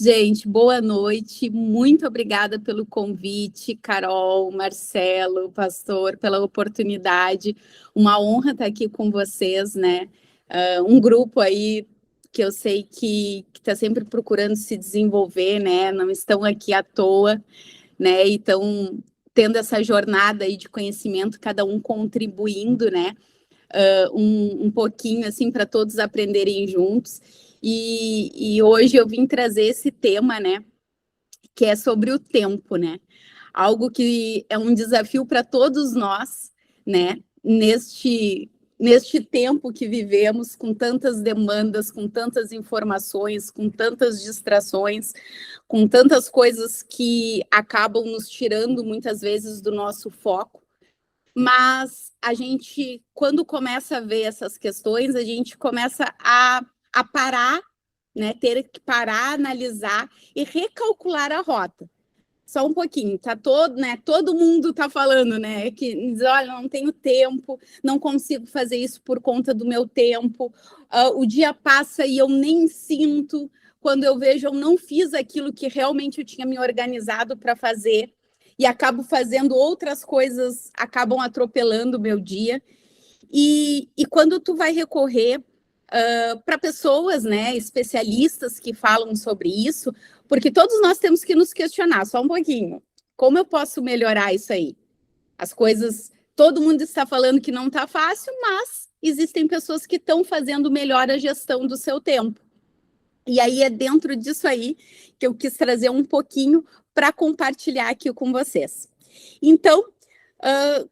Gente, boa noite, muito obrigada pelo convite, Carol, Marcelo, Pastor, pela oportunidade, uma honra estar aqui com vocês, né? Um grupo aí que eu sei que está sempre procurando se desenvolver, né? Não estão aqui à toa, né? E estão tendo essa jornada aí de conhecimento, cada um contribuindo, né? Um pouquinho assim para todos aprenderem juntos. E hoje eu vim trazer esse tema, né? Que é sobre o tempo, né? Algo que é um desafio para todos nós, né? Neste tempo que vivemos, com tantas demandas, com tantas informações, com tantas distrações, com tantas coisas que acabam nos tirando muitas vezes do nosso foco. Mas a gente, quando começa a ver essas questões, a gente começa a parar, né? Ter que parar, analisar e recalcular a rota. Só um pouquinho, tá todo, né? Todo mundo tá falando, né? Que diz, olha, não tenho tempo, não consigo fazer isso por conta do meu tempo. O dia passa e eu nem sinto. Quando eu vejo, eu não fiz aquilo que realmente eu tinha me organizado para fazer e acabo fazendo outras coisas, acabam atropelando o meu dia. E quando tu vai recorrer para pessoas, né, especialistas que falam sobre isso, porque todos nós temos que nos questionar, só um pouquinho, como eu posso melhorar isso aí? As coisas, todo mundo está falando que não está fácil, mas existem pessoas que estão fazendo melhor a gestão do seu tempo. E aí é dentro disso aí que eu quis trazer um pouquinho para compartilhar aqui com vocês. Então,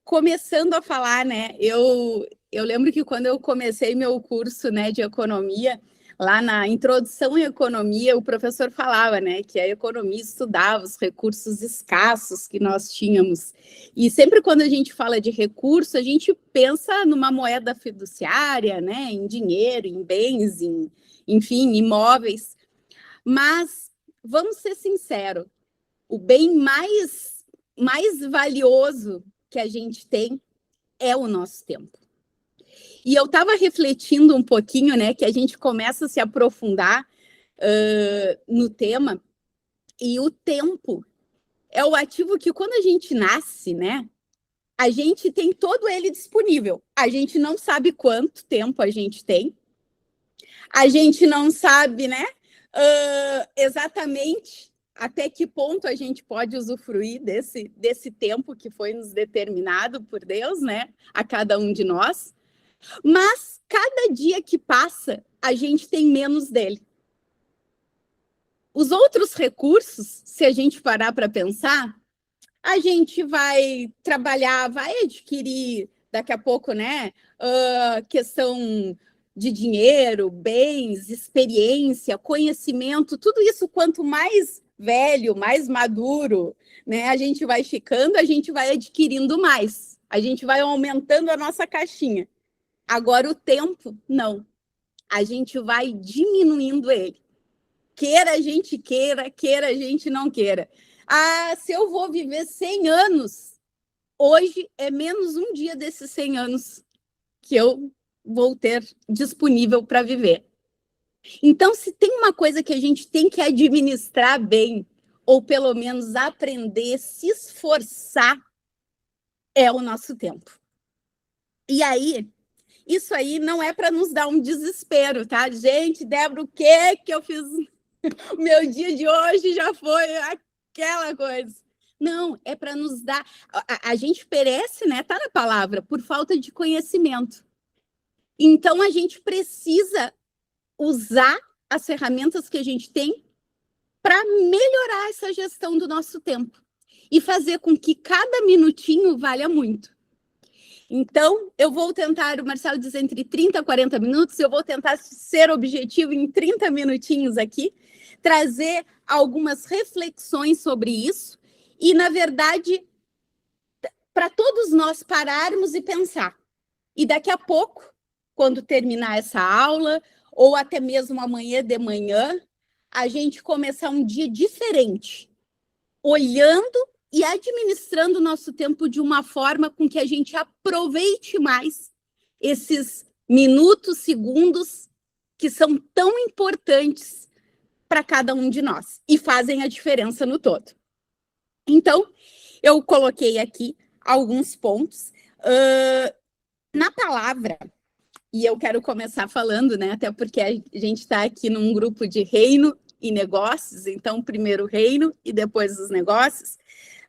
começando a falar, né, eu lembro que quando eu comecei meu curso, né, de economia, lá na introdução em economia, o professor falava, né, que a economia estudava os recursos escassos que nós tínhamos. E sempre quando a gente fala de recurso, a gente pensa numa moeda fiduciária, né, em dinheiro, em bens, enfim, imóveis. Mas vamos ser sinceros, o bem mais valioso que a gente tem é o nosso tempo. E eu estava refletindo um pouquinho, né, que a gente começa a se aprofundar no tema, e o tempo é o ativo que quando a gente nasce, né, a gente tem todo ele disponível. A gente não sabe quanto tempo a gente tem, a gente não sabe, né, exatamente até que ponto a gente pode usufruir desse tempo que foi nos determinado por Deus, né, a cada um de nós. Mas cada dia que passa, a gente tem menos dele. Os outros recursos, se a gente parar para pensar, a gente vai trabalhar, vai adquirir daqui a pouco, né? Questão de dinheiro, bens, experiência, conhecimento, tudo isso, quanto mais velho, mais maduro, né, a gente vai ficando, a gente vai adquirindo mais, a gente vai aumentando a nossa caixinha. Agora, o tempo, não. A gente vai diminuindo ele. Queira a gente queira a gente não queira. Ah, se eu vou viver 100 anos, hoje é menos um dia desses 100 anos que eu vou ter disponível para viver. Então, se tem uma coisa que a gente tem que administrar bem, ou pelo menos aprender, se esforçar, é o nosso tempo. E aí, isso aí não é para nos dar um desespero, tá? Gente, Débora, o que eu fiz? O meu dia de hoje já foi aquela coisa. Não, é para nos dar... A gente perece, né? Tá na palavra, por falta de conhecimento. Então, a gente precisa usar as ferramentas que a gente tem para melhorar essa gestão do nosso tempo e fazer com que cada minutinho valha muito. Então, eu vou tentar, o Marcelo diz entre 30 e 40 minutos, eu vou tentar ser objetivo em 30 minutinhos aqui, trazer algumas reflexões sobre isso e, na verdade, para todos nós pararmos e pensar. E daqui a pouco, quando terminar essa aula, ou até mesmo amanhã de manhã, a gente começar um dia diferente, olhando e administrando o nosso tempo de uma forma com que a gente aproveite mais esses minutos, segundos, que são tão importantes para cada um de nós e fazem a diferença no todo. Então, eu coloquei aqui alguns pontos. Na palavra, e eu quero começar falando, né? Até porque a gente está aqui num grupo de reino e negócios, então primeiro o reino e depois os negócios.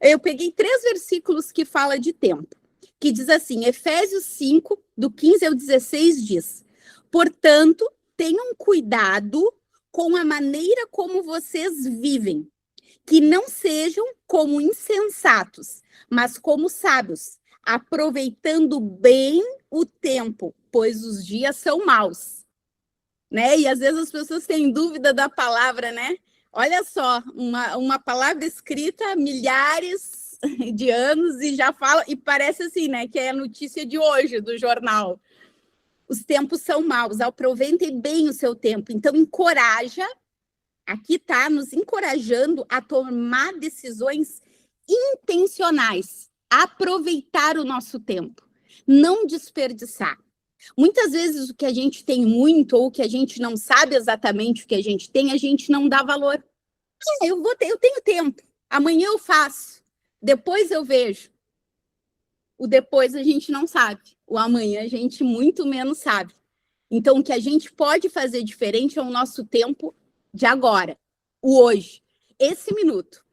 Eu peguei 3 versículos que fala de tempo, que diz assim, Efésios 5, do 15 ao 16 diz, portanto, tenham cuidado com a maneira como vocês vivem, que não sejam como insensatos, mas como sábios, aproveitando bem o tempo, pois os dias são maus, né? E às vezes as pessoas têm dúvida da palavra, né? Olha só, uma palavra escrita há milhares de anos e já fala, e parece assim, né? Que é a notícia de hoje do jornal. Os tempos são maus, aproveitem bem o seu tempo. Então, encoraja, aqui está nos encorajando a tomar decisões intencionais, aproveitar o nosso tempo, não desperdiçar. Muitas vezes o que a gente tem muito ou que a gente não sabe exatamente o que a gente não dá valor. Eu tenho tempo, amanhã eu faço, depois eu vejo. O depois a gente não sabe, o amanhã a gente muito menos sabe. Então, o que a gente pode fazer diferente é o nosso tempo de agora, o hoje, esse minuto.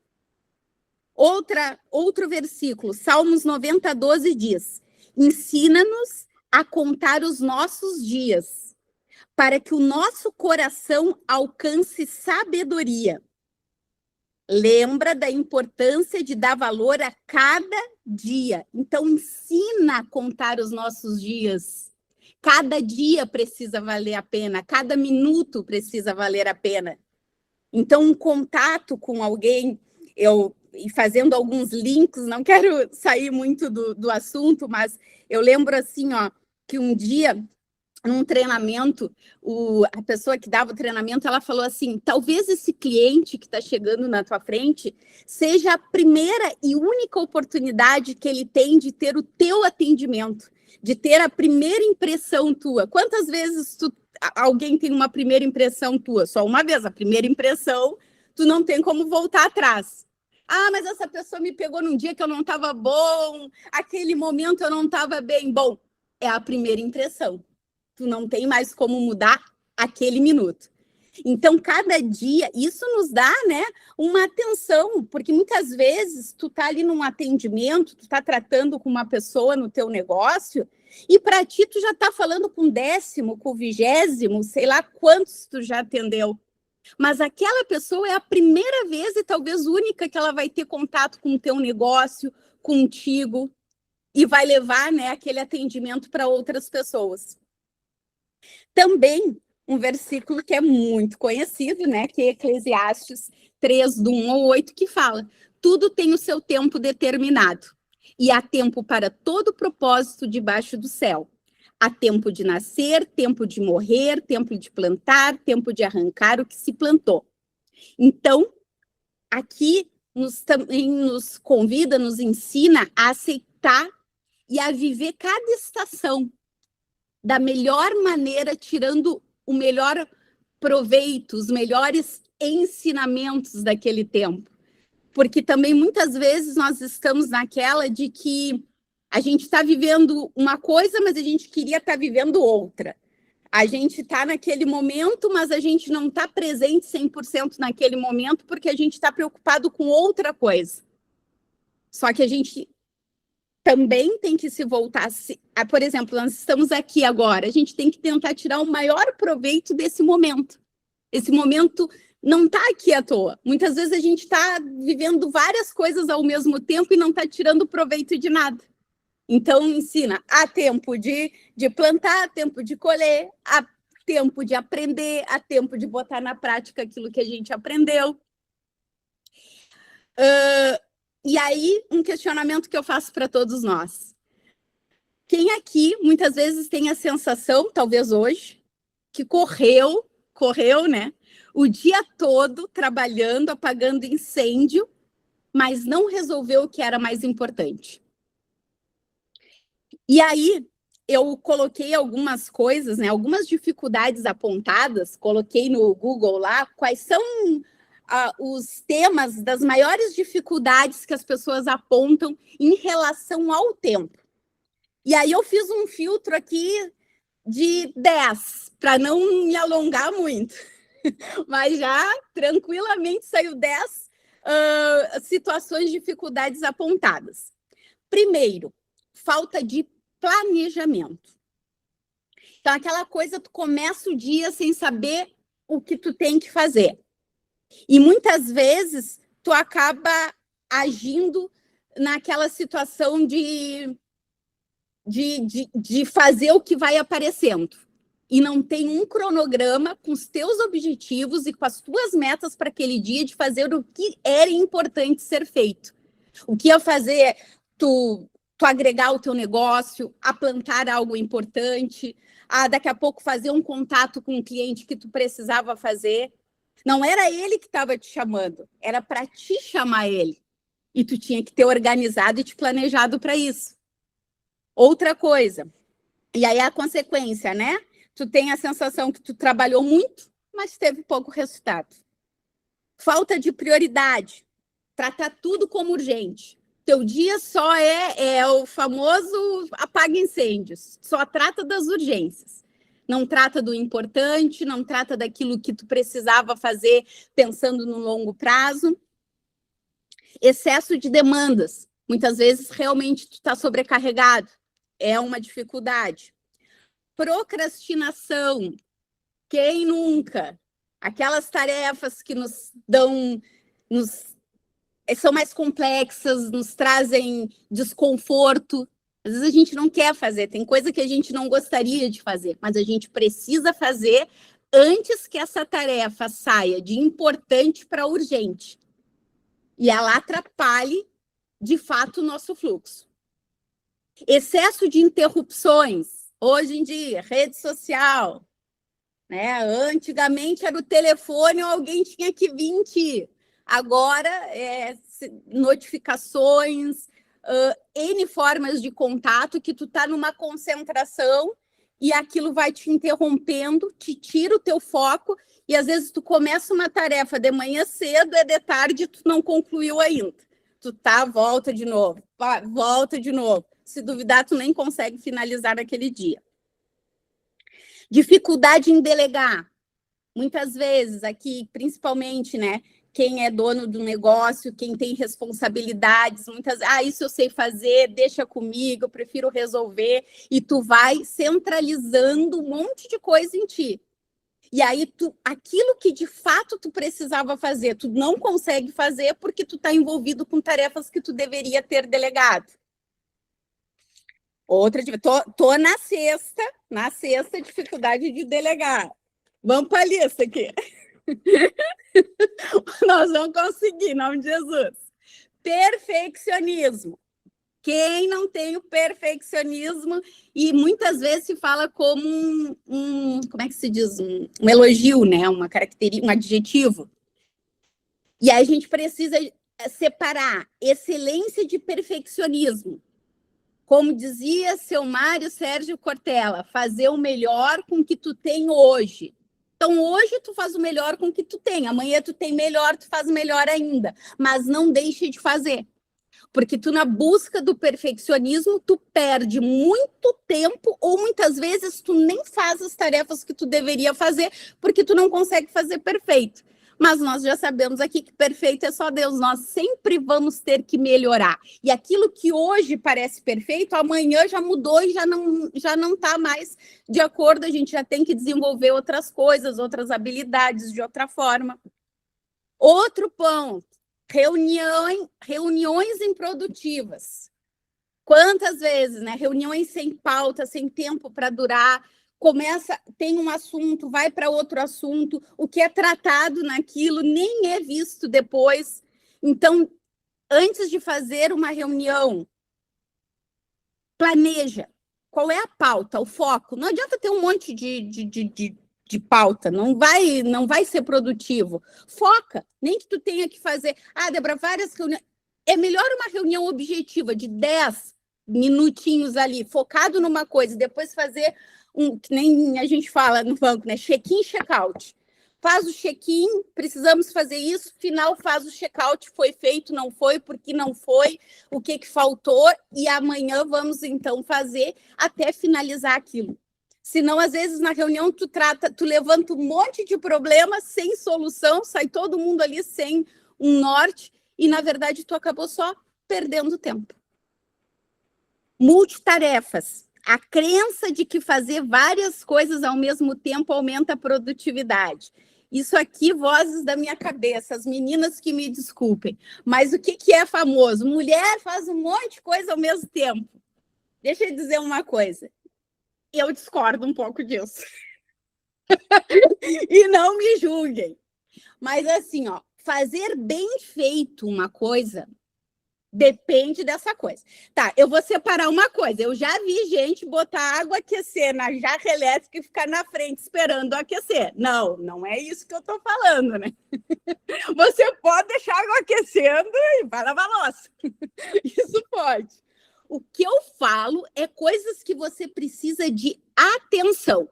Outro versículo, Salmos 90, 12 diz, ensina-nos a contar os nossos dias, para que o nosso coração alcance sabedoria. Lembra da importância de dar valor a cada dia. Então, ensina a contar os nossos dias. Cada dia precisa valer a pena, cada minuto precisa valer a pena. Então, um contato com alguém, e fazendo alguns links, não quero sair muito do assunto, mas eu lembro assim, ó, que um dia, num treinamento, a pessoa que dava o treinamento, ela falou assim, talvez esse cliente que está chegando na tua frente seja a primeira e única oportunidade que ele tem de ter o teu atendimento, de ter a primeira impressão tua. Quantas vezes alguém tem uma primeira impressão tua? Só uma vez, a primeira impressão, tu não tem como voltar atrás. Ah, mas essa pessoa me pegou num dia que eu não estava bom, aquele momento eu não estava bem. Bom, é a primeira impressão. Tu não tem mais como mudar aquele minuto. Então, cada dia, isso nos dá, né, uma atenção, porque muitas vezes tu tá ali num atendimento, tu tá tratando com uma pessoa no teu negócio, e para ti tu já tá falando com o 10º, com o 20º, sei lá quantos tu já atendeu. Mas aquela pessoa é a primeira vez e talvez única que ela vai ter contato com o teu negócio, contigo, e vai levar, né, aquele atendimento para outras pessoas. Também um versículo que é muito conhecido, né, que é Eclesiastes 3, do 1 ao 8, que fala, tudo tem o seu tempo determinado, e há tempo para todo propósito debaixo do céu. Há tempo de nascer, tempo de morrer, tempo de plantar, tempo de arrancar o que se plantou. Então, aqui também nos convida, nos ensina a aceitar e a viver cada estação da melhor maneira, tirando o melhor proveito, os melhores ensinamentos daquele tempo. Porque também muitas vezes nós estamos naquela de que a gente está vivendo uma coisa, mas a gente queria estar vivendo outra. A gente está naquele momento, mas a gente não está presente 100% naquele momento porque a gente está preocupado com outra coisa. Só que a gente também tem que se voltar, por exemplo, nós estamos aqui agora, a gente tem que tentar tirar o maior proveito desse momento. Esse momento não está aqui à toa. Muitas vezes a gente está vivendo várias coisas ao mesmo tempo e não está tirando proveito de nada. Então, ensina, há tempo de plantar, há tempo de colher, há tempo de aprender, há tempo de botar na prática aquilo que a gente aprendeu. E aí, um questionamento que eu faço para todos nós. Quem aqui, muitas vezes, tem a sensação, talvez hoje, que correu, né? O dia todo trabalhando, apagando incêndio, mas não resolveu o que era mais importante. E aí, eu coloquei algumas coisas, né, algumas dificuldades apontadas, coloquei no Google lá, quais são os temas das maiores dificuldades que as pessoas apontam em relação ao tempo. E aí eu fiz um filtro aqui de 10, para não me alongar muito, mas já tranquilamente saiu 10 situações de dificuldades apontadas. Primeiro, falta de planejamento. Então, aquela coisa, tu começa o dia sem saber o que tu tem que fazer. E muitas vezes tu acaba agindo naquela situação de fazer o que vai aparecendo. E não tem um cronograma com os teus objetivos e com as tuas metas para aquele dia de fazer o que era importante ser feito. O que ia fazer tu agregar o teu negócio, a plantar algo importante, a daqui a pouco fazer um contato com um cliente que tu precisava fazer. Não era ele que estava te chamando, era para te chamar ele. E tu tinha que ter organizado e te planejado para isso. Outra coisa, e aí a consequência, né? Tu tem a sensação que tu trabalhou muito, mas teve pouco resultado. Falta de prioridade, tratar tudo como urgente. Teu dia só é o famoso apaga incêndios, só trata das urgências. Não trata do importante, não trata daquilo que tu precisava fazer pensando no longo prazo. Excesso de demandas. Muitas vezes, realmente, tu está sobrecarregado. É uma dificuldade. Procrastinação. Quem nunca? Aquelas tarefas que nos dão... são mais complexas, nos trazem desconforto. Às vezes a gente não quer fazer, tem coisa que a gente não gostaria de fazer, mas a gente precisa fazer antes que essa tarefa saia de importante para urgente. E ela atrapalhe, de fato, o nosso fluxo. Excesso de interrupções. Hoje em dia, rede social. Né? Antigamente era o telefone ou alguém tinha que vir te... Agora, notificações, N formas de contato que tu tá numa concentração e aquilo vai te interrompendo, te tira o teu foco e às vezes tu começa uma tarefa de manhã cedo, é de tarde e tu não concluiu ainda. Tu volta de novo, volta de novo. Se duvidar, tu nem consegue finalizar naquele dia. Dificuldade em delegar. Muitas vezes aqui, principalmente, né? Quem é dono do negócio, quem tem responsabilidades, isso eu sei fazer, deixa comigo, eu prefiro resolver, e tu vai centralizando um monte de coisa em ti. E aí, aquilo que de fato tu precisava fazer, tu não consegue fazer porque tu está envolvido com tarefas que tu deveria ter delegado. Outra, tô na sexta dificuldade de delegar. Vamos para a lista aqui. Nós vamos conseguir, em nome de Jesus. Perfeccionismo. Quem não tem o perfeccionismo, e muitas vezes se fala como como é que se diz? Um elogio, né? Uma característica, um adjetivo. E aí a gente precisa separar excelência de perfeccionismo. Como dizia seu Mário Sérgio Cortella, fazer o melhor com o que tu tem hoje. Então, hoje tu faz o melhor com o que tu tem, amanhã tu tem melhor, tu faz melhor ainda, mas não deixe de fazer. Porque tu, na busca do perfeccionismo, tu perde muito tempo ou muitas vezes tu nem faz as tarefas que tu deveria fazer porque tu não consegue fazer perfeito. Mas nós já sabemos aqui que perfeito é só Deus, nós sempre vamos ter que melhorar. E aquilo que hoje parece perfeito, amanhã já mudou e já não está mais de acordo, a gente já tem que desenvolver outras coisas, outras habilidades de outra forma. Outro ponto, reuniões improdutivas. Quantas vezes, né? Reuniões sem pauta, sem tempo para durar, tem um assunto, vai para outro assunto, o que é tratado naquilo nem é visto depois. Então, antes de fazer uma reunião, planeja. Qual é a pauta, o foco? Não adianta ter um monte de pauta, não vai ser produtivo. Foca, nem que tu tenha que fazer, Débora, várias reuniões. É melhor uma reunião objetiva de 10 minutinhos ali, focado numa coisa, depois fazer que nem a gente fala no banco, né? Check-in, check-out. Faz o check-in, precisamos fazer isso, final faz o check-out, foi feito, não foi, por que não foi, o que faltou, e amanhã vamos então fazer até finalizar aquilo. Senão, às vezes, na reunião, tu levanta um monte de problemas sem solução, sai todo mundo ali sem um norte, e, na verdade, tu acabou só perdendo tempo. Multitarefas. A crença de que fazer várias coisas ao mesmo tempo aumenta a produtividade. Isso aqui, vozes da minha cabeça, as meninas que me desculpem. Mas o que é famoso? Mulher faz um monte de coisa ao mesmo tempo. Deixa eu dizer uma coisa. Eu discordo um pouco disso. E não me julguem. Mas assim, ó, fazer bem feito uma coisa depende dessa coisa. Tá, eu vou separar uma coisa. Eu já vi gente botar água aquecer na jarra elétrica e ficar na frente esperando aquecer. Não, não é isso que eu tô falando, né? Você pode deixar água aquecendo e vai lavar a louça. Isso pode. O que eu falo é coisas que você precisa de atenção.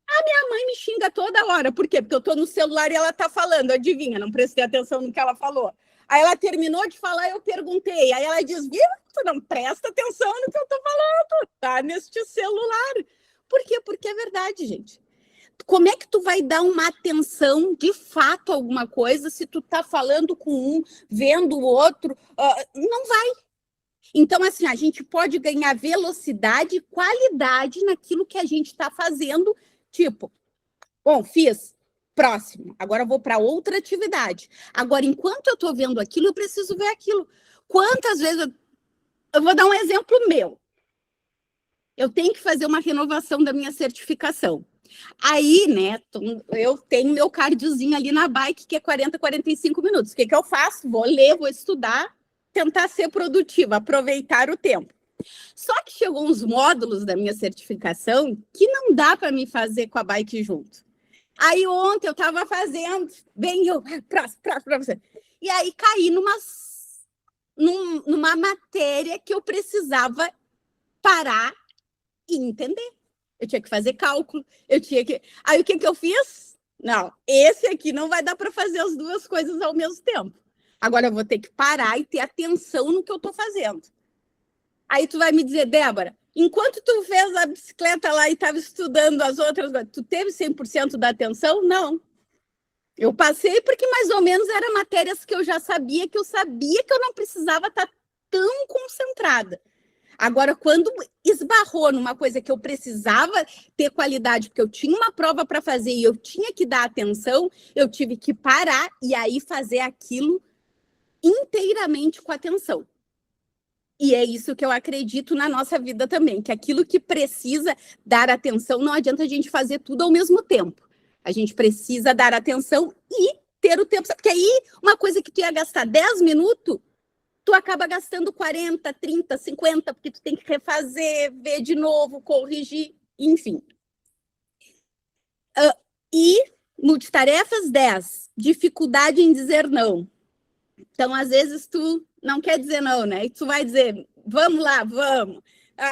A minha mãe me xinga toda hora. Por quê? Porque eu tô no celular e ela tá falando. Adivinha, não prestei atenção no que ela falou. Aí ela terminou de falar, eu perguntei. Aí ela diz, viu, tu não presta atenção no que eu tô falando, tá neste celular. Por quê? Porque é verdade, gente. Como é que tu vai dar uma atenção de fato a alguma coisa se tu tá falando com um, vendo o outro? Não vai. Então, assim, a gente pode ganhar velocidade e qualidade naquilo que a gente está fazendo. Tipo, bom, fiz. Próximo, agora eu vou para outra atividade. Agora, enquanto eu estou vendo aquilo, eu preciso ver aquilo. Quantas vezes... Eu vou dar um exemplo meu. Eu tenho que fazer uma renovação da minha certificação. Aí, né, eu tenho meu cardiozinho ali na bike, que é 40, 45 minutos. O que eu faço? Vou ler, vou estudar, tentar ser produtiva, aproveitar o tempo. Só que chegou uns módulos da minha certificação que não dá para me fazer com a bike junto. Aí ontem eu estava fazendo, bem eu, próximo. E aí caí numa matéria que eu precisava parar e entender. Eu tinha que fazer cálculo, eu tinha que... Aí o que eu fiz? Não, esse aqui não vai dar para fazer as duas coisas ao mesmo tempo. Agora eu vou ter que parar e ter atenção no que eu estou fazendo. Aí tu vai me dizer, Débora, enquanto tu fez a bicicleta lá e estava estudando as outras, tu teve 100% da atenção? Não. Eu passei porque mais ou menos eram matérias que eu já sabia que eu não precisava estar tão concentrada. Agora, quando esbarrou numa coisa que eu precisava ter qualidade, porque eu tinha uma prova para fazer e eu tinha que dar atenção, eu tive que parar e aí fazer aquilo inteiramente com atenção. E é isso que eu acredito na nossa vida também, que aquilo que precisa dar atenção, não adianta a gente fazer tudo ao mesmo tempo. A gente precisa dar atenção e ter o tempo. Porque aí, uma coisa que tu ia gastar 10 minutos, tu acaba gastando 40, 30, 50, porque tu tem que refazer, ver de novo, corrigir, enfim. E multitarefas 10, dificuldade em dizer não. Então, às vezes, tu não quer dizer não, né? E tu vai dizer, vamos lá, vamos.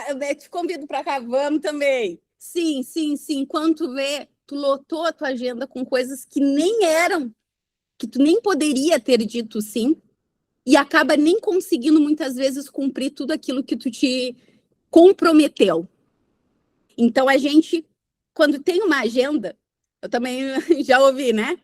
Eu te convido para cá, vamos também. Sim, sim, sim. Quando tu vê, tu lotou a tua agenda com coisas que nem eram, que tu nem poderia ter dito sim, e acaba nem conseguindo, muitas vezes, cumprir tudo aquilo que tu te comprometeu. Então, a gente, quando tem uma agenda, eu também já ouvi, né?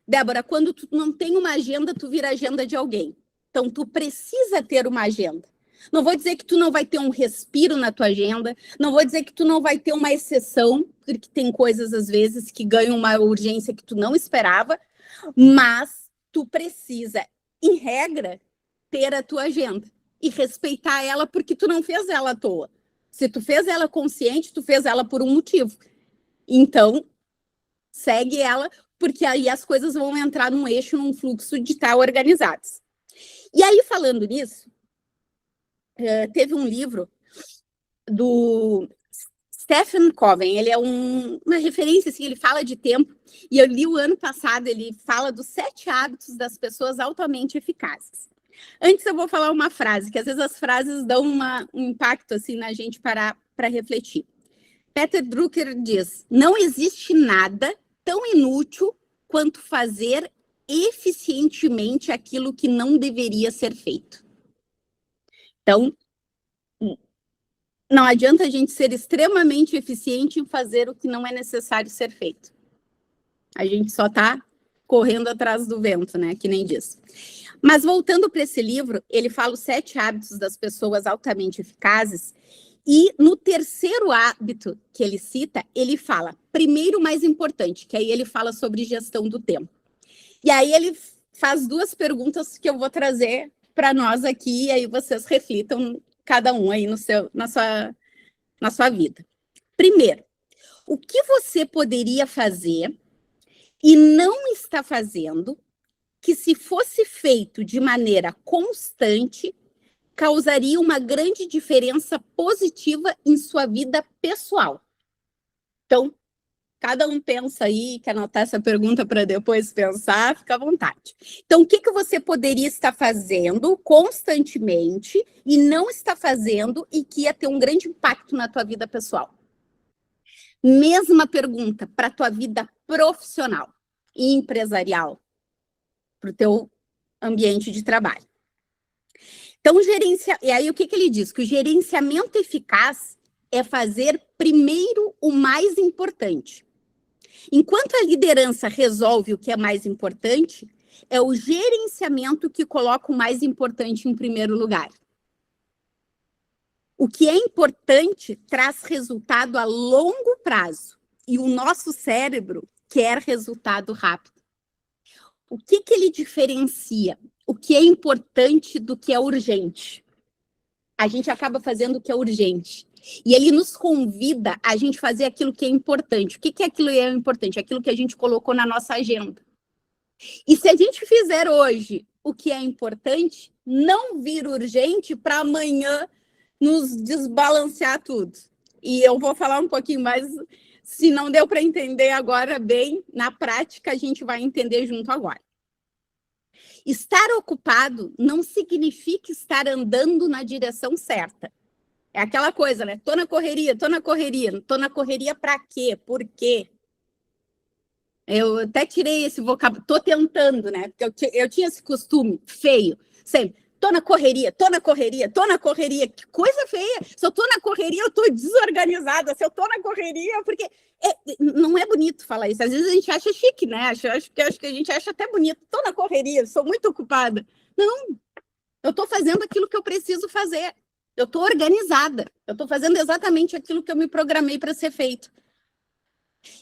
Débora, quando tu não tem uma agenda, tu vira agenda de alguém. Então, tu precisa ter uma agenda. Não vou dizer que tu não vai ter um respiro na tua agenda, não vou dizer que tu não vai ter uma exceção, porque tem coisas, às vezes, que ganham uma urgência que tu não esperava, mas tu precisa, em regra, ter a tua agenda e respeitar ela, porque tu não fez ela à toa. Se tu fez ela consciente, tu fez ela por um motivo. Então, segue ela, porque aí as coisas vão entrar num eixo, num fluxo de estar organizadas. E aí, falando nisso, teve um livro do Stephen Covey, ele é uma referência, assim, ele fala de tempo, e eu li o ano passado, ele fala dos 7 hábitos das pessoas altamente eficazes. Antes eu vou falar uma frase, que às vezes as frases dão um impacto assim na gente para refletir. Peter Drucker diz: não existe nada tão inútil quanto fazer eficientemente aquilo que não deveria ser feito. Então, não adianta a gente ser extremamente eficiente em fazer o que não é necessário ser feito. A gente só está correndo atrás do vento, né? Que nem diz. Mas voltando para esse livro, ele fala os 7 hábitos das pessoas altamente eficazes. E no terceiro hábito que ele cita, ele fala, primeiro mais importante, que aí ele fala sobre gestão do tempo. E aí ele faz 2 perguntas que eu vou trazer para nós aqui, e aí vocês reflitam cada um aí na sua vida. Primeiro, o que você poderia fazer e não está fazendo, que se fosse feito de maneira constante, causaria uma grande diferença positiva em sua vida pessoal? Então, cada um pensa aí, quer anotar essa pergunta para depois pensar, fica à vontade. Então, o que você poderia estar fazendo constantemente e não está fazendo e que ia ter um grande impacto na tua vida pessoal? Mesma pergunta para a tua vida profissional e empresarial, para o teu ambiente de trabalho. Então, e aí o que ele diz? Que o gerenciamento eficaz é fazer primeiro o mais importante. Enquanto a liderança resolve o que é mais importante, é o gerenciamento que coloca o mais importante em primeiro lugar. O que é importante traz resultado a longo prazo e o nosso cérebro quer resultado rápido. O que ele diferencia? O que é importante do que é urgente? A gente acaba fazendo o que é urgente. E ele nos convida a gente fazer aquilo que é importante. O que é aquilo que é importante? Aquilo que a gente colocou na nossa agenda. E se a gente fizer hoje o que é importante, não vir urgente para amanhã nos desbalancear tudo. E eu vou falar um pouquinho mais, se não deu para entender agora bem, na prática a gente vai entender junto agora. Estar ocupado não significa estar andando na direção certa. É aquela coisa, né? Tô na correria. Tô na correria para quê? Por quê? Eu até tirei esse vocabulário, tô tentando, né? Porque eu tinha esse costume feio, sempre. Tô na correria. Que coisa feia. Se eu tô na correria, eu tô desorganizada. Se eu tô na correria, porque não é bonito falar isso. Às vezes a gente acha chique, né? Acho que a gente acha até bonito. Tô na correria, sou muito ocupada. Não, eu tô fazendo aquilo que eu preciso fazer. Eu tô organizada. Eu tô fazendo exatamente aquilo que eu me programei para ser feito.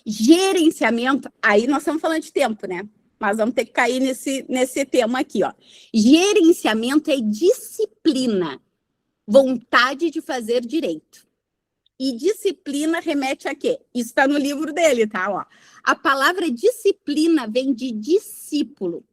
Gerenciamento, aí nós estamos falando de tempo, né? Mas vamos ter que cair nesse tema aqui, ó. Gerenciamento é disciplina, vontade de fazer direito. E disciplina remete a quê? Isso está no livro dele, tá? Ó. A palavra disciplina vem de discípulo.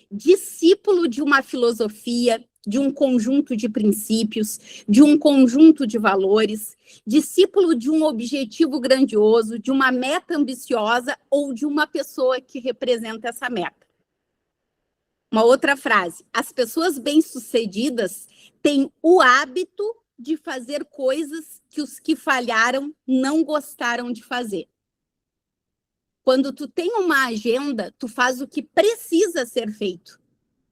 Discípulo de uma filosofia, de um conjunto de princípios, de um conjunto de valores, discípulo de um objetivo grandioso, de uma meta ambiciosa ou de uma pessoa que representa essa meta. Uma outra frase: as pessoas bem-sucedidas têm o hábito de fazer coisas que os que falharam não gostaram de fazer. Quando tu tem uma agenda, tu faz o que precisa ser feito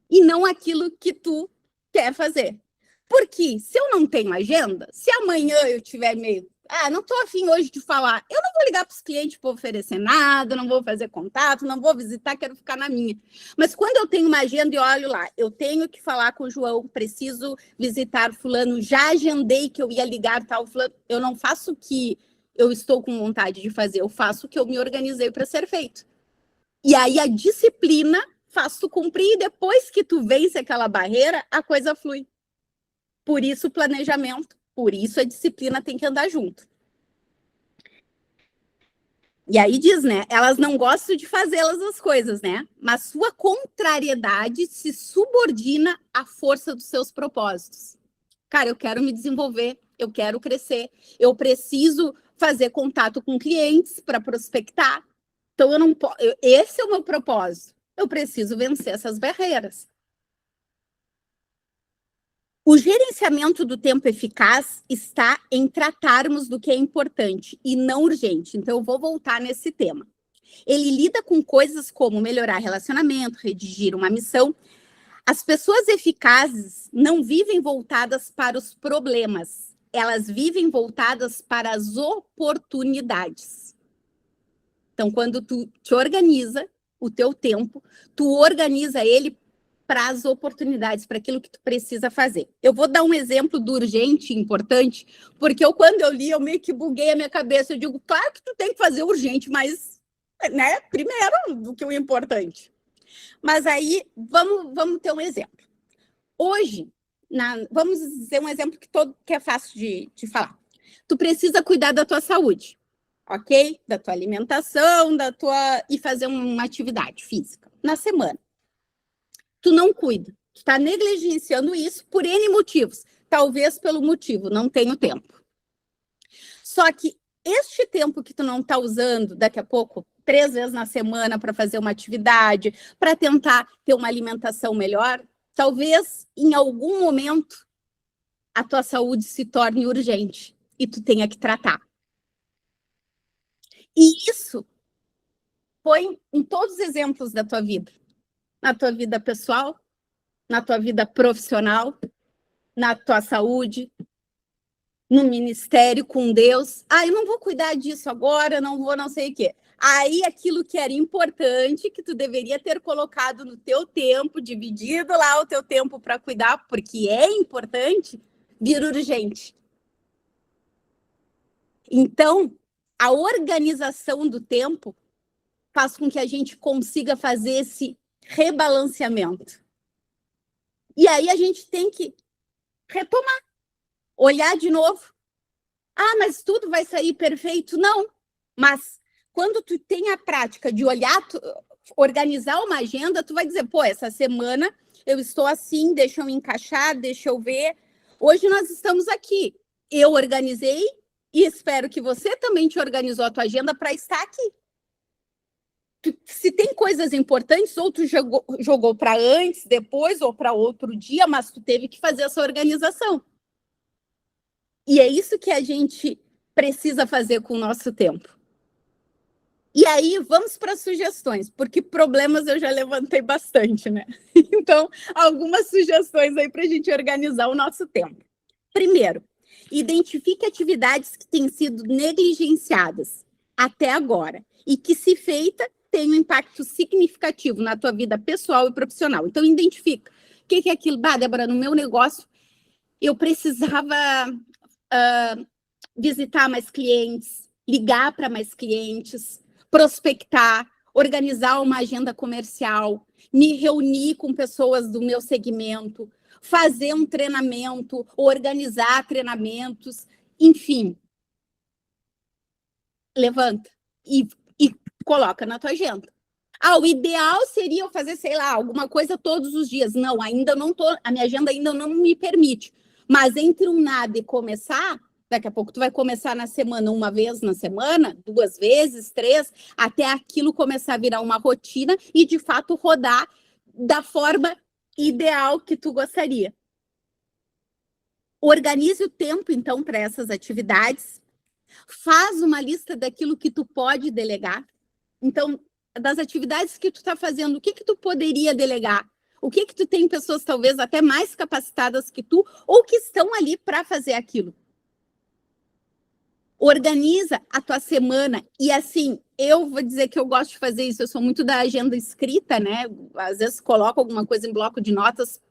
e não aquilo que tu quer fazer. Porque se eu não tenho agenda, se amanhã eu tiver meio, não estou afim hoje de falar, eu não vou ligar para os clientes para oferecer nada, não vou fazer contato, não vou visitar, quero ficar na minha. Mas quando eu tenho uma agenda e olho lá, eu tenho que falar com o João, preciso visitar fulano, já agendei que eu ia ligar tal fulano, eu não faço o que eu estou com vontade de fazer, eu faço o que eu me organizei para ser feito. E aí a disciplina faz tu cumprir e depois que tu vence aquela barreira, a coisa flui. Por isso o planejamento, por isso a disciplina tem que andar junto. E aí diz, né? Elas não gostam de fazê-las as coisas, né? Mas sua contrariedade se subordina à força dos seus propósitos. Cara, eu quero me desenvolver, eu quero crescer, eu preciso fazer contato com clientes para prospectar. Então, eu não posso. Esse é o meu propósito. Eu preciso vencer essas barreiras. O gerenciamento do tempo eficaz está em tratarmos do que é importante e não urgente. Então, eu vou voltar nesse tema. Ele lida com coisas como melhorar relacionamento, redigir uma missão. As pessoas eficazes não vivem voltadas para os problemas, elas vivem voltadas para as oportunidades. Então, quando tu te organiza o teu tempo, tu organiza ele para as oportunidades, para aquilo que tu precisa fazer. Eu vou dar um exemplo do urgente e importante, porque quando eu li, eu meio que buguei a minha cabeça. Eu digo, claro que tu tem que fazer urgente, mas, né, primeiro do que o importante. Mas aí, vamos ter um exemplo. Hoje, vamos dizer um exemplo que é fácil de falar. Tu precisa cuidar da tua saúde, ok? Da tua alimentação, e fazer uma atividade física na semana. Tu não cuida, tu está negligenciando isso por N motivos. Talvez pelo motivo, não tenho tempo. Só que este tempo que tu não está usando, daqui a pouco, 3 vezes na semana para fazer uma atividade, para tentar ter uma alimentação melhor, talvez em algum momento a tua saúde se torne urgente e tu tenha que tratar. E isso foi em todos os exemplos da tua vida. Na tua vida pessoal, na tua vida profissional, na tua saúde, no ministério com Deus. Eu não vou cuidar disso agora, não vou não sei o quê. Aí aquilo que era importante, que tu deveria ter colocado no teu tempo, dividido lá o teu tempo para cuidar, porque é importante, vira urgente. Então, a organização do tempo faz com que a gente consiga fazer esse rebalanceamento. E aí a gente tem que retomar, olhar de novo. Mas tudo vai sair perfeito? Não. Mas quando tu tem a prática de olhar, organizar uma agenda, tu vai dizer, essa semana eu estou assim, deixa eu encaixar, deixa eu ver. Hoje nós estamos aqui. Eu organizei e espero que você também te organizou a tua agenda para estar aqui. Se tem coisas importantes, ou tu jogou para antes, depois, ou para outro dia, mas tu teve que fazer essa organização. E é isso que a gente precisa fazer com o nosso tempo. E aí, vamos para sugestões, porque problemas eu já levantei bastante, né? Então, algumas sugestões aí para a gente organizar o nosso tempo. Primeiro, identifique atividades que têm sido negligenciadas até agora e que, se feita, tem um impacto significativo na tua vida pessoal e profissional. Então, identifica. O que é aquilo? Débora, no meu negócio, eu precisava visitar mais clientes, ligar para mais clientes, prospectar, organizar uma agenda comercial, me reunir com pessoas do meu segmento, fazer um treinamento, organizar treinamentos, enfim. Levanta e coloca na tua agenda. O ideal seria eu fazer, sei lá, alguma coisa todos os dias. Não, ainda não tô, a minha agenda ainda não me permite. Mas entre um nada e começar, daqui a pouco tu vai começar na semana, uma vez na semana, 2 vezes, 3, até aquilo começar a virar uma rotina e, de fato, rodar da forma ideal que tu gostaria. Organize o tempo, então, para essas atividades. Faz uma lista daquilo que tu pode delegar. Então, das atividades que tu está fazendo, o que tu poderia delegar? O que tu tem pessoas talvez até mais capacitadas que tu ou que estão ali para fazer aquilo? Organiza a tua semana e, assim, eu vou dizer que eu gosto de fazer isso, eu sou muito da agenda escrita, né? Às vezes coloco alguma coisa em bloco de notas,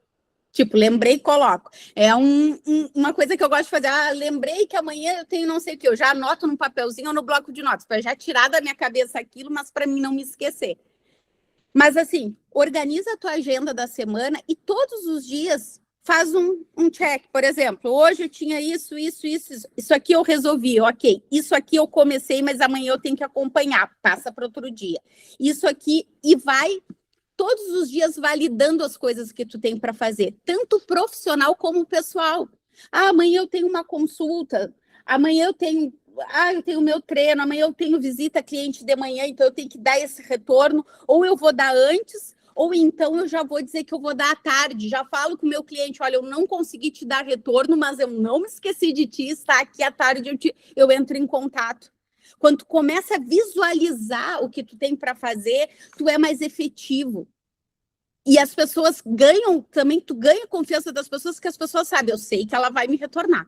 tipo, lembrei e coloco. É uma coisa que eu gosto de fazer. Lembrei que amanhã eu tenho não sei o que. Eu já anoto num papelzinho ou no bloco de notas, para já tirar da minha cabeça aquilo, mas para mim não me esquecer. Mas, assim, organiza a tua agenda da semana e todos os dias faz um check. Por exemplo, hoje eu tinha isso aqui eu resolvi, ok. Isso aqui eu comecei, mas amanhã eu tenho que acompanhar. Passa para outro dia. Isso aqui, e vai todos os dias validando as coisas que tu tem para fazer, tanto profissional como pessoal. Amanhã eu tenho uma consulta, amanhã eu tenho o meu treino, amanhã eu tenho visita cliente de manhã, então eu tenho que dar esse retorno, ou eu vou dar antes, Ou então eu já vou dizer que eu vou dar à tarde, já falo com o meu cliente, olha, eu não consegui te dar retorno, mas eu não me esqueci de ti, está aqui à tarde, eu entro em contato. Quando tu começa a visualizar o que tu tem para fazer, tu é mais efetivo. E as pessoas ganham também, tu ganha confiança das pessoas, que as pessoas sabem, eu sei que ela vai me retornar.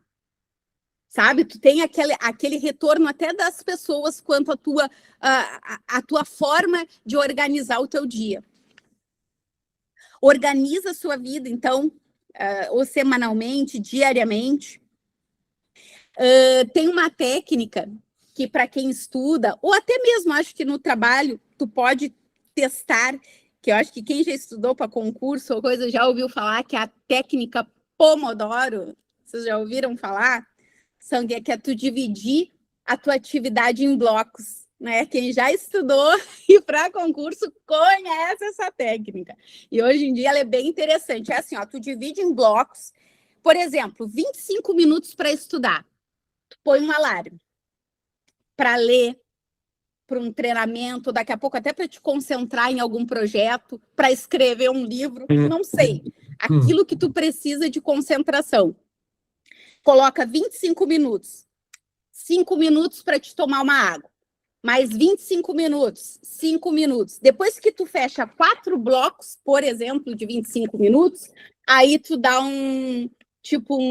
Sabe? Tu tem aquele retorno até das pessoas quanto a tua forma de organizar o teu dia. Organiza a sua vida, então, ou semanalmente, diariamente. Tem uma técnica que, para quem estuda, ou até mesmo acho que no trabalho, tu pode testar, que eu acho que quem já estudou para concurso ou coisa já ouviu falar, que é a técnica Pomodoro. Vocês já ouviram falar? Que é tu dividir a tua atividade em blocos, né? Quem já estudou e para concurso conhece essa técnica. E hoje em dia ela é bem interessante. É assim, ó, tu divide em blocos. Por exemplo, 25 minutos para estudar. Tu põe um alarme para ler, para um treinamento, daqui a pouco até para te concentrar em algum projeto, para escrever um livro, não sei. Aquilo que tu precisa de concentração. Coloca 25 minutos. 5 minutos para te tomar uma água. Mais 25 minutos. 5 minutos. Depois que tu fecha 4 blocos, por exemplo, de 25 minutos, aí tu dá um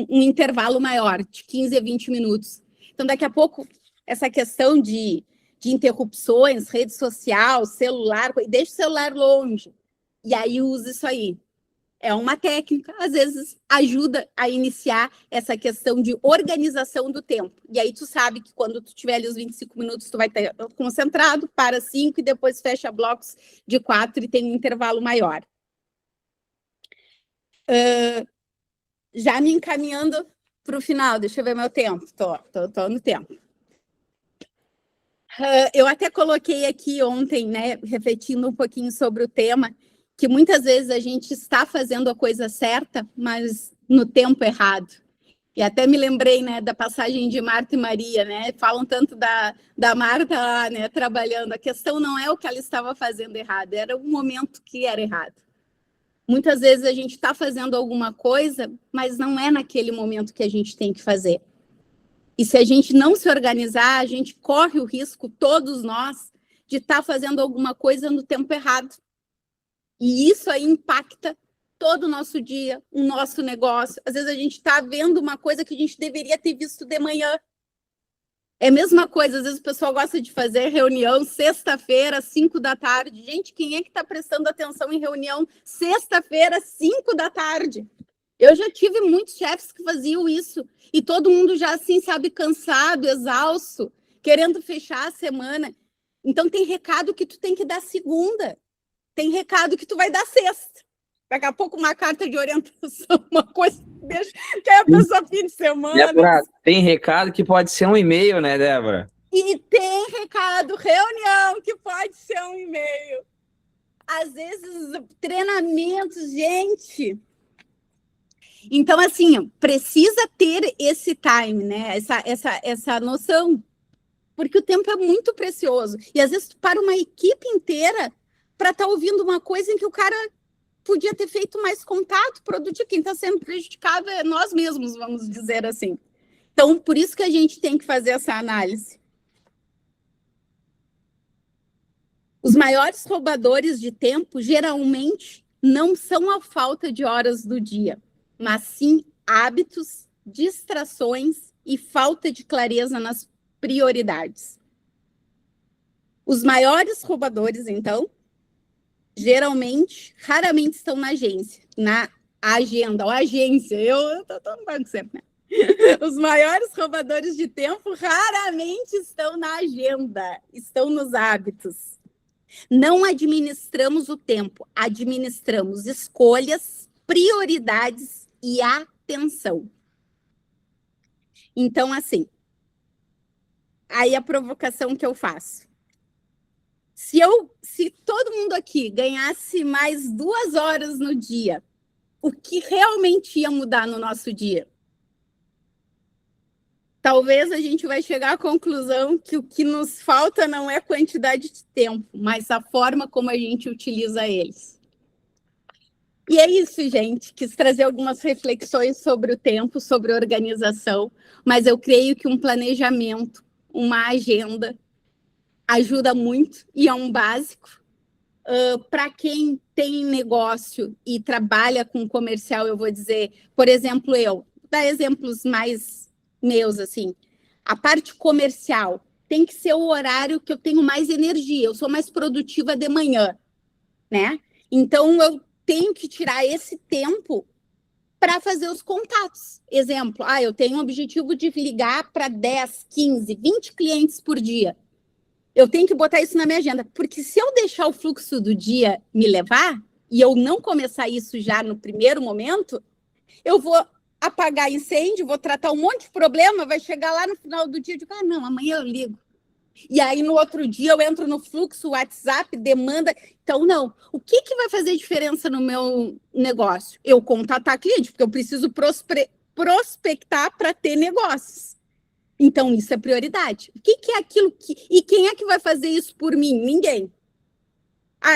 intervalo maior, de 15 a 20 minutos. Então, daqui a pouco, essa questão de interrupções, rede social, celular, deixa o celular longe. E aí usa isso aí. É uma técnica, às vezes ajuda a iniciar essa questão de organização do tempo. E aí tu sabe que quando tu tiver ali os 25 minutos, tu vai estar concentrado, para 5 e depois fecha blocos de 4 e tem um intervalo maior. Já me encaminhando para o final, deixa eu ver meu tempo. Tô no tempo. Eu até coloquei aqui ontem, né, refletindo um pouquinho sobre o tema, que muitas vezes a gente está fazendo a coisa certa, mas no tempo errado. E até me lembrei, né, da passagem de Marta e Maria, né? Falam tanto da Marta lá, né, trabalhando. A questão não é o que ela estava fazendo errado, era o momento que era errado. Muitas vezes a gente está fazendo alguma coisa, mas não é naquele momento que a gente tem que fazer. E se a gente não se organizar, a gente corre o risco, todos nós, de estar fazendo alguma coisa no tempo errado. E isso aí impacta todo o nosso dia, o nosso negócio. Às vezes a gente está vendo uma coisa que a gente deveria ter visto de manhã. É a mesma coisa, às vezes o pessoal gosta de fazer reunião sexta-feira, 5 da tarde. Gente, quem é que está prestando atenção em reunião sexta-feira, 5 da tarde? Eu já tive muitos chefes que faziam isso. E todo mundo já, assim, sabe, cansado, exausto, querendo fechar a semana. Então, tem recado que tu tem que dar segunda. Tem recado que tu vai dar sexta. Daqui a pouco uma carta de orientação, uma coisa que é a pessoa fim de semana. Débora, tem recado que pode ser um e-mail, né, Débora? E tem recado, reunião, que pode ser um e-mail. Às vezes, treinamentos, gente. Então, assim, precisa ter esse time, né? Essa noção. Porque o tempo é muito precioso. E às vezes tu para uma equipe inteira para estar ouvindo uma coisa em que o cara podia ter feito mais contato produtivo. Quem está sendo prejudicado é nós mesmos, vamos dizer assim. Então, por isso que a gente tem que fazer essa análise. Os maiores roubadores de tempo, geralmente, não são a falta de horas do dia, mas sim hábitos, distrações e falta de clareza nas prioridades. Os maiores roubadores, então, geralmente, raramente estão na agenda, ou agência. Eu tô no banco sempre, né? Os maiores roubadores de tempo raramente estão na agenda, estão nos hábitos. Não administramos o tempo, administramos escolhas, prioridades e atenção. Então, assim, aí a provocação que eu faço. Se todo mundo aqui ganhasse mais 2 horas no dia, o que realmente ia mudar no nosso dia? Talvez a gente vai chegar à conclusão que o que nos falta não é quantidade de tempo, mas a forma como a gente utiliza eles. E é isso, gente. Quis trazer algumas reflexões sobre o tempo, sobre a organização, mas eu creio que um planejamento, uma agenda, ajuda muito e é um básico. Para quem tem negócio e trabalha com comercial, eu vou dizer, por exemplo, vou dar exemplos mais meus, assim. A parte comercial tem que ser o horário que eu tenho mais energia, eu sou mais produtiva de manhã, né? Então, eu tenho que tirar esse tempo para fazer os contatos. Exemplo, eu tenho o objetivo de ligar para 10, 15, 20 clientes por dia. Eu tenho que botar isso na minha agenda, porque se eu deixar o fluxo do dia me levar, e eu não começar isso já no primeiro momento, eu vou apagar incêndio, vou tratar um monte de problema, vai chegar lá no final do dia e digo, não, amanhã eu ligo. E aí, no outro dia, eu entro no fluxo, WhatsApp, demanda. Então, não. O que vai fazer diferença no meu negócio? Eu contatar cliente, porque eu preciso prospectar para ter negócios. Então, isso é prioridade. O que é aquilo que... E quem é que vai fazer isso por mim? Ninguém.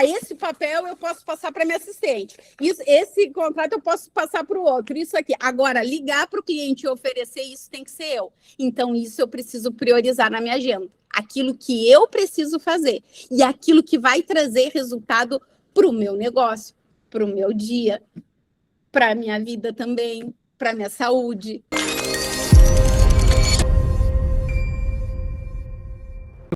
Esse papel eu posso passar para minha assistente. Esse contrato eu posso passar para o outro. Isso aqui. Agora, ligar para o cliente e oferecer isso tem que ser eu. Então, isso eu preciso priorizar na minha agenda. Aquilo que eu preciso fazer. E aquilo que vai trazer resultado para o meu negócio, para o meu dia, para a minha vida também, para a minha saúde.